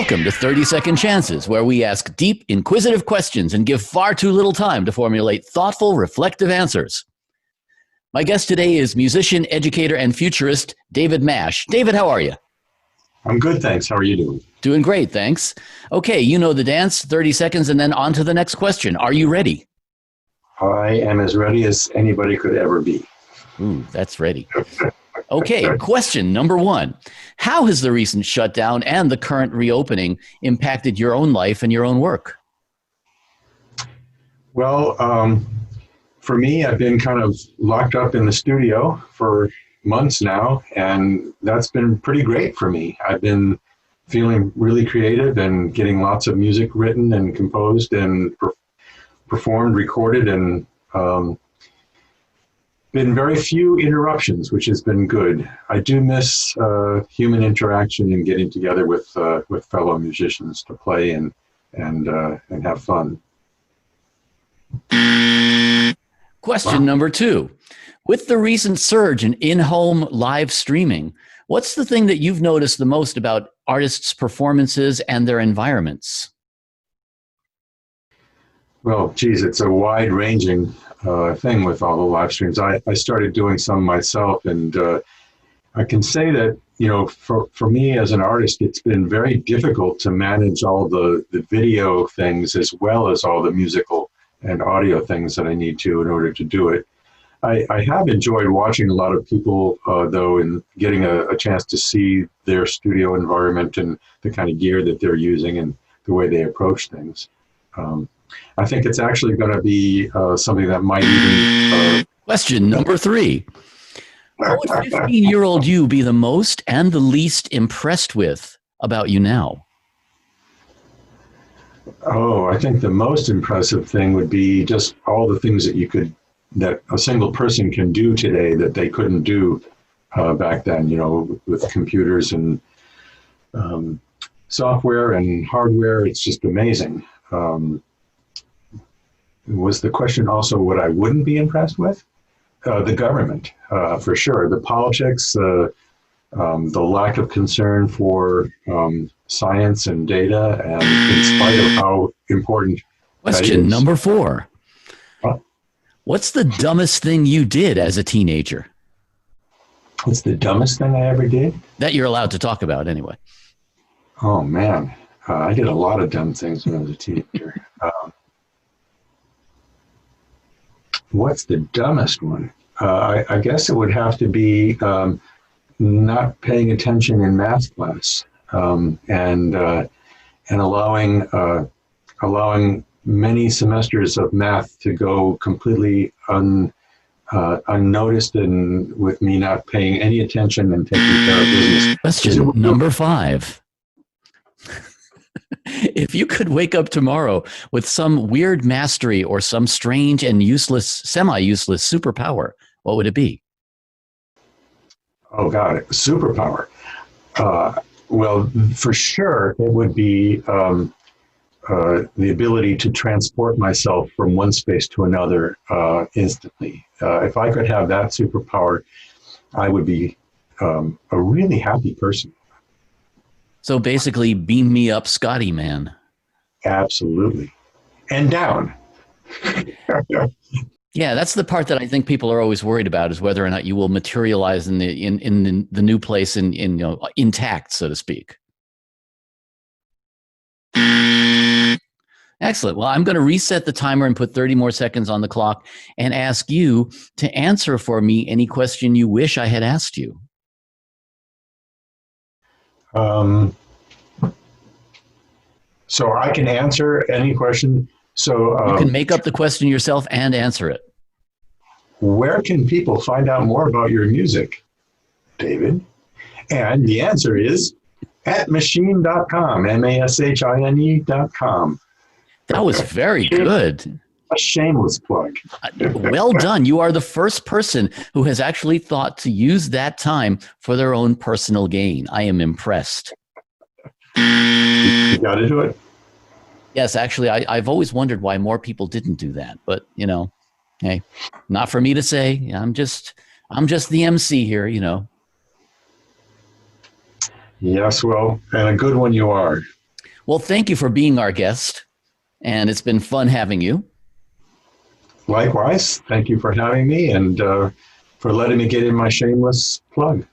Welcome to 30-Second Chances, where we ask deep, inquisitive questions and give far too little time to formulate thoughtful, reflective answers. My guest today is musician, educator, and futurist David Masch. David, how are you? I'm good, thanks. How are you doing? Doing great, thanks. Okay, you know the dance, 30 seconds, and then on to the next question. Are you ready? I am as ready as anybody could ever be. Ooh, that's ready. Okay, question number one. How has the recent shutdown and the current reopening impacted your own life and your own work? Well, for me, I've been kind of locked up in the studio for months now, and that's been pretty great for me. I've been feeling really creative and getting lots of music written and composed and performed, recorded, and been very few interruptions, which has been good. I do miss human interaction and getting together with fellow musicians to play and have fun. Question number two. With the recent surge in in-home live streaming, what's the thing that you've noticed the most about artists' performances and their environments? Well, geez, it's a wide-ranging thing with all the live streams. I started doing some myself, and I can say that, you know, for me as an artist, it's been very difficult to manage all the video things as well as all the musical and audio things that I need to in order to do it. I have enjoyed watching a lot of people, though, and getting a chance to see their studio environment and the kind of gear that they're using and the way they approach things. I think it's actually going to be something that might even... Question number three. What would 15-year-old you be the most and the least impressed with about you now? Oh, I think the most impressive thing would be just all the things that a single person can do today that they couldn't do back then, you know, with computers and software and hardware. It's just amazing. Was the question also what I wouldn't be impressed with? The government, for sure. The politics, the lack of concern for science and data, and in spite of how important. Question number four. What's the dumbest thing you did as a teenager? What's the dumbest thing I ever did? That you're allowed to talk about anyway. Oh, man. I did a lot of dumb things when I was a teenager. What's the dumbest one? I guess it would have to be not paying attention in math class and allowing many semesters of math to go completely unnoticed, and with me not paying any attention and taking care of business. Question number five. If you could wake up tomorrow with some weird mastery or some strange and useless, semi-useless superpower, what would it be? Oh, God, superpower. Well, for sure, it would be the ability to transport myself from one space to another instantly. If I could have that superpower, I would be a really happy person. So basically, beam me up, Scotty, man. Absolutely. And down. Yeah, that's the part that I think people are always worried about, is whether or not you will materialize in the new place intact, so to speak. Excellent. Well, I'm going to reset the timer and put 30 more seconds on the clock and ask you to answer for me any question you wish I had asked you. So I can answer any question. So you can make up the question yourself and answer it. Where can people find out more about your music, David? And the answer is at maschine.com, Maschine.com. That was very good. A shameless plug. Well done. You are the first person who has actually thought to use that time for their own personal gain. I am impressed. You got to do it. Yes, actually, I've always wondered why more people didn't do that. But, you know, hey, not for me to say. I'm just the MC here, you know. Yes, well, and a good one you are. Well, thank you for being our guest, and it's been fun having you. Likewise, thank you for having me and for letting me get in my shameless plug.